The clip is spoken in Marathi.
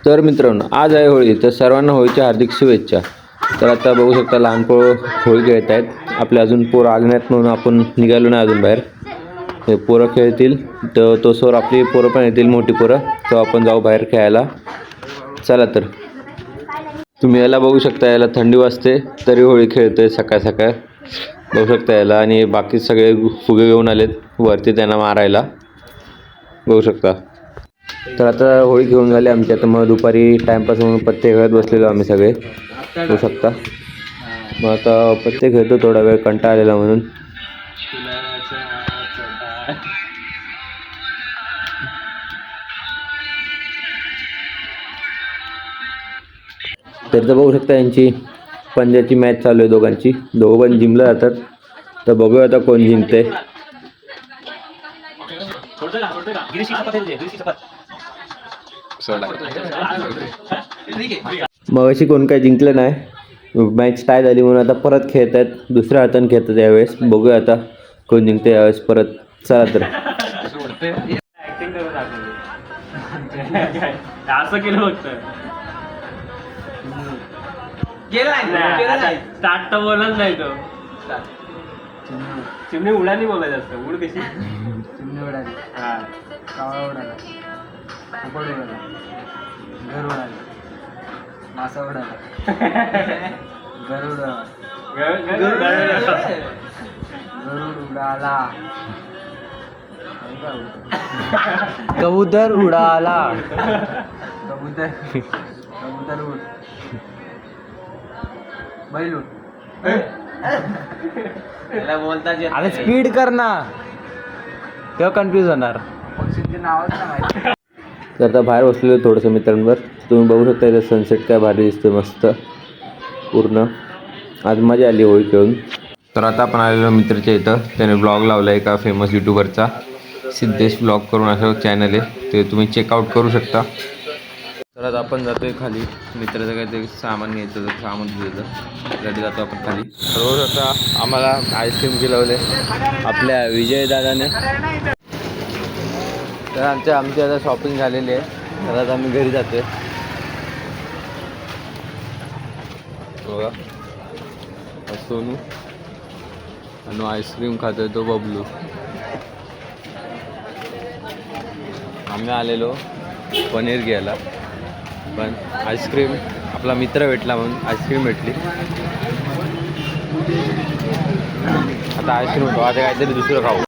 तर मित्रांनो, आज आहे होळी, तर सर्वांना होळीच्या हार्दिक शुभेच्छा. तर आता बघू शकता लहान पोरं होळी खेळत आहेत. आपले अजून पोरं आले नाहीत म्हणून आपण निघालो नाही अजून बाहेर. हे पोरं खेळतील तर तोसोर आपली पोरं पण येतील, मोठी पोरं, तो आपण जाऊ बाहेर खेळायला. चला तर. तुम्ही याला बघू शकता, याला थंडी वाजते तरी होळी खेळतोय सकाळ सकाळ. बघू शकता याला, आणि बाकी सगळे फुगे घेऊन आलेत वरती त्यांना मारायला. बघू शकता. तर आता होळी घेऊन झाली आमची. आता मग दुपारी टाईमपास म्हणून पत्ते खेळत बसलेलो आम्ही सगळे, बघू शकता. मग आता पत्ते खेळतो, थोडा वेळ कंटाळा आलेला म्हणून. तर बघू शकता यांची पंजाची मॅच चालू आहे दोघांची. दोघं पण जिमला जातात. तर बघूया आता कोण जिंकते. मग अशी कोण काय जिंकलं नाही, मॅच टाय झाली म्हणून आता परत खेळत आहेत, दुसऱ्या हाताने खेळतात यावेळेस. बघूया आता कोण जिंकते यावेळेस परत. चला तर. असं केलं होतं, स्टार्ट तर बोलत नाही तो. चिमणी उडाली बोलायचं असतं. उड कशी चिमणी उडाली, हा कावळा उडाला, पोपट उडाला, घर उडाला, मासा उडाला, गरुड उडाला, कबूतर उडाला, कबूतर उड, बैल उड. अरे स्पीड कर ना, तेव्हा कन्फ्यूज होणार. तर आता बाहेर बसलेलो थोडंसं मित्रांवर. तुम्ही बघू शकता इथं सनसेट काय भारी दिसतो, मस्त पूर्ण. आज मजा आली होळी खेळून. तर आता आपण आलेलो मित्राच्या इथं. त्याने ब्लॉग लावला आहे एका फेमस यूट्यूबरचा, सिद्धेश ब्लॉग करून असं चॅनल आहे, ते तुम्ही चेकआउट करू शकता. तर आता आपण जातोय खाली. मित्राचं काहीतरी सामान घ्यायचं होतं, सामान दिलं त्यासाठी जातो आपण खाली. रोज आता आम्हाला आईस्क्रीम खिलवले आपल्या विजयदादाने. तर आमची आता शॉपिंग झालेली आहे. तर आता आम्ही घरी जातोय. बघा सोनू आणि आईस्क्रीम खातोय तो बबलू. आम्ही आलेलो पनीर घ्यायला, पण आईस्क्रीम आपला मित्र भेटला म्हणून आईस्क्रीम भेटली. आता आईस्क्रीम खाऊ, आता काहीतरी दुसरं खाऊ.